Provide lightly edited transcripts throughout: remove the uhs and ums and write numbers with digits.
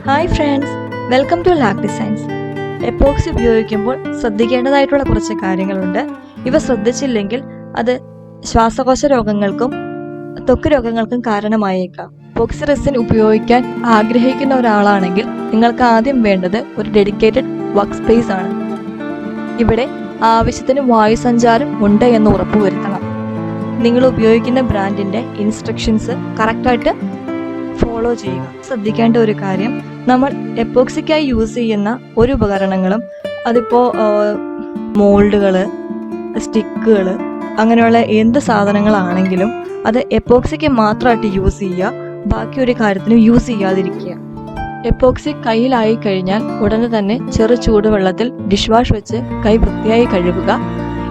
Hi friends, welcome to lac designs. Epoxy ഉപയോഗിക്കുമ്പോൾ ശ്രദ്ധിക്കേണ്ടതായിട്ടുള്ള കുറച്ച് കാര്യങ്ങളുണ്ട്. ഇവ ശ്രദ്ധിച്ചില്ലെങ്കിൽ അത് ശ്വാസകോശ രോഗങ്ങൾക്കും ത്വക്ക് രോഗങ്ങൾക്കും കാരണമായേക്കാം. എപ്പോക്സി റെസിൻ ഉപയോഗിക്കാൻ ആഗ്രഹിക്കുന്ന ഒരാളാണെങ്കിൽ നിങ്ങൾക്ക് ആദ്യം വേണ്ടത് ഒരു ഡെഡിക്കേറ്റഡ് വർക്ക് സ്പേസ് ആണ്. ഇവിടെ ആവശ്യത്തിന് വായുസഞ്ചാരം ഉണ്ട് എന്ന് ഉറപ്പുവരുത്തണം. നിങ്ങൾ ഉപയോഗിക്കുന്ന ബ്രാൻഡിന്റെ ഇൻസ്ട്രക്ഷൻസ് കറക്റ്റായിട്ട് ഫോളോ ചെയ്യുക. ശ്രദ്ധിക്കേണ്ട ഒരു കാര്യം, നമ്മൾ എപ്പോക്സിക്കായി യൂസ് ചെയ്യുന്ന ഒരു ഉപകരണങ്ങളും അതിപ്പോൾ മോൾഡുകൾ, സ്റ്റിക്കുകൾ, അങ്ങനെയുള്ള എന്ത് സാധനങ്ങളാണെങ്കിലും അത് എപ്പോക്സിക്ക് മാത്രമായിട്ട് യൂസ് ചെയ്യുക. ബാക്കി ഒരു കാര്യത്തിനും യൂസ് ചെയ്യാതിരിക്കുക. എപ്പോക്സി കയ്യിലായി കഴിഞ്ഞാൽ ഉടനെ തന്നെ ചെറു ചൂടുവെള്ളത്തിൽ ഡിഷ് വാഷ് വെച്ച് കൈ വൃത്തിയായി കഴുകുക.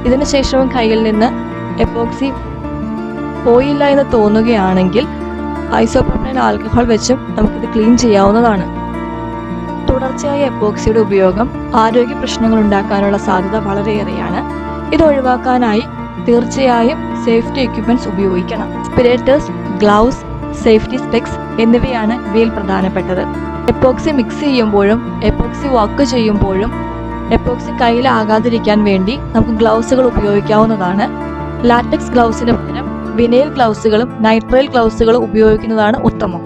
ഇതിനു ശേഷവും കയ്യിൽ നിന്ന് എപ്പോക്സി പോയില്ല എന്ന് തോന്നുകയാണെങ്കിൽ ഐസോപ്രോപ്പൈൽ ആൽക്കഹോൾ വെച്ചും നമുക്കിത് ക്ലീൻ ചെയ്യാവുന്നതാണ്. തുടർച്ചയായ എപ്പോക്സിയുടെ ഉപയോഗം ആരോഗ്യ പ്രശ്നങ്ങൾ ഉണ്ടാക്കാനുള്ള സാധ്യത വളരെയേറെയാണ്. ഇത് ഒഴിവാക്കാനായി തീർച്ചയായും സേഫ്റ്റി എക്യുപ്മെന്റ്സ് ഉപയോഗിക്കണം. റെസ്പിറേറ്റേഴ്സ്, ഗ്ലൗസ്, സേഫ്റ്റി സ്പെക്സ് എന്നിവയാണ് ഇവയിൽ പ്രധാനപ്പെട്ടത്. എപ്പോക്സി മിക്സ് ചെയ്യുമ്പോഴും എപ്പോക്സി വർക്ക് ചെയ്യുമ്പോഴും എപ്പോക്സി കയ്യിലാകാതിരിക്കാൻ വേണ്ടി നമുക്ക് ഗ്ലൗസുകൾ ഉപയോഗിക്കാവുന്നതാണ്. ലാറ്റക്സ് ഗ്ലൗസിന് പകരം വിനൈൽ ഗ്ലൗസുകളും നൈട്രൈൽ ഗ്ലൗസുകളും ഉപയോഗിക്കുന്നതാണ് ഉത്തമം.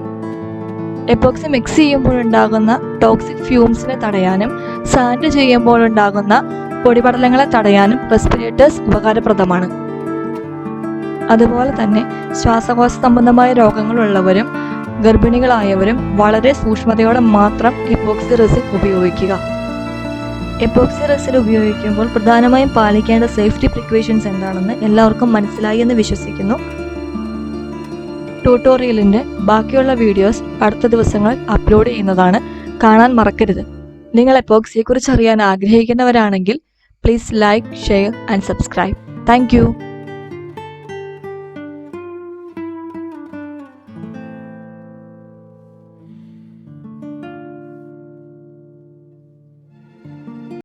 എപ്പോക്സി മിക്സ് ചെയ്യുമ്പോഴുണ്ടാകുന്ന ടോക്സിക് ഫ്യൂംസിനെ തടയാനും സാൻഡ് ചെയ്യുമ്പോഴുണ്ടാകുന്ന പൊടിപടലങ്ങളെ തടയാനും റെസ്പിറേറ്റേഴ്സ് ഉപകാരപ്രദമാണ്. അതുപോലെ തന്നെ ശ്വാസകോശ സംബന്ധമായ രോഗങ്ങളുള്ളവരും ഗർഭിണികളായവരും വളരെ സൂക്ഷ്മതയോടെ മാത്രം എപ്പോക്സി റെസിൻ ഉപയോഗിക്കുക. എപ്പോക്സി റെസിൻ ഉപയോഗിക്കുമ്പോൾ പ്രധാനമായും പാലിക്കേണ്ട സേഫ്റ്റി പ്രിക്കോഷൻസ് എന്താണെന്ന് എല്ലാവർക്കും മനസ്സിലായി എന്ന് വിശ്വസിക്കുന്നു. ട്യൂട്ടോറിയലിൻ്റെ ബാക്കിയുള്ള വീഡിയോസ് അടുത്ത ദിവസങ്ങളിൽ അപ്ലോഡ് ചെയ്യുന്നതാണ്. കാണാൻ മറക്കരുത്. നിങ്ങൾ എപ്പോക്സിയെക്കുറിച്ച് അറിയാൻ ആഗ്രഹിക്കുന്നവരാണെങ്കിൽ please like, share and subscribe. Thank U.